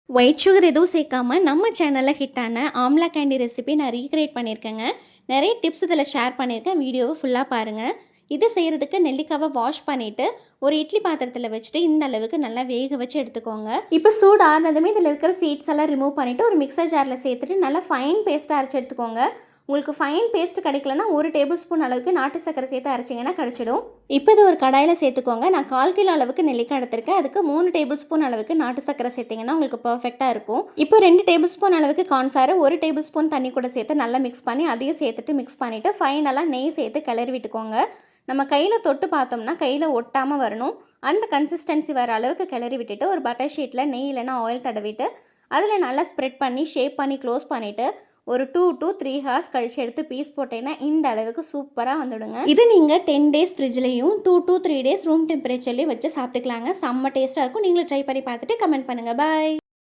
White sugar எதுவும் சேர்க்காம நம்ம சேனலில் ஹிட்டான ஆம்லா கேண்டி ரெசிபி நான் ரீக்ரியேட் பண்ணியிருக்கேங்க. நிறைய டிப்ஸ் இதில் ஷேர் பண்ணியிருக்கேன். வீடியோவை ஃபுல்லாக பாருங்கள். இது செய்கிறதுக்கு நெல்லிக்காவை வாஷ் பண்ணிவிட்டு ஒரு இட்லி பாத்திரத்தில் வச்சுட்டு இந்த அளவுக்கு நல்லா வேக வச்சு எடுத்துக்கோங்க. இப்போ சூடு ஆறுனதுமே இதில் இருக்கிற சீட்ஸ் எல்லாம் ரிமூவ் பண்ணிவிட்டு ஒரு மிக்சர் ஜாரில் சேர்த்துட்டு நல்லா ஃபைன் பேஸ்ட்டாக அரைச்சி எடுத்துக்கோங்க. உங்களுக்கு ஃபைன் பேஸ்ட் கிடைக்கலன்னா 1 டேபிள் ஸ்பூன் அளவுக்கு நாட்டு சக்கரை சேர்த்து அரைச்சிங்கன்னா கிடச்சிடும். இப்போ இது ஒரு கடாயில் சேர்த்துக்கோங்க. நான் 1/4 கிலோ அளவுக்கு நெல்லிக்காய் எடுத்திருக்கேன். அதுக்கு 3 டேபிள் ஸ்பூன் அளவுக்கு நாட்டு சக்கரை சேர்த்திங்கன்னா உங்களுக்கு பர்ஃபெக்டாக இருக்கும். இப்போ 2 டேபிள் ஸ்பூன் அளவுக்கு கார்ன்ஃப்ளவர் 1 டேபிள் ஸ்பூன் தண்ணி கூட சேர்த்து நல்லா மிக்ஸ் பண்ணி அதையும் சேர்த்துட்டு மிக்ஸ் பண்ணிவிட்டு ஃபைனலாக நெய் சேர்த்து கிளறி விட்டுக்கோங்க. நம்ம கையில் தொட்டு பார்த்தோம்னா கையில் ஒட்டாமல் வரணும். அந்த கன்சிஸ்டன்சி வர அளவுக்கு கிளறி விட்டுட்டு ஒரு பட்டர் ஷீட்டில் நெய் இல்லைன்னா ஆயில் தடவிட்டு அதில் நல்லா ஸ்ப்ரெட் பண்ணி ஷேப் பண்ணி க்ளோஸ் பண்ணிவிட்டு ஒரு 2 to 3 ஹார்ஸ் கழிச்சு எடுத்து பீஸ் போட்டேன்னா இந்த அளவுக்கு சூப்பராக வந்துடுங்க. இது நீங்கள் 10 டேஸ் ஃப்ரிட்ஜ்லேயும் 2 to 3 டேஸ் ரூம் டெம்பரேச்சர்லேயும் வச்சு சாப்பிட்டுக்கலாங்க. செம்ம டேஸ்ட்டாக இருக்கும். நீங்களும் ட்ரை பண்ணி பார்த்துட்டு கமெண்ட் பண்ணுங்கள். பாய்.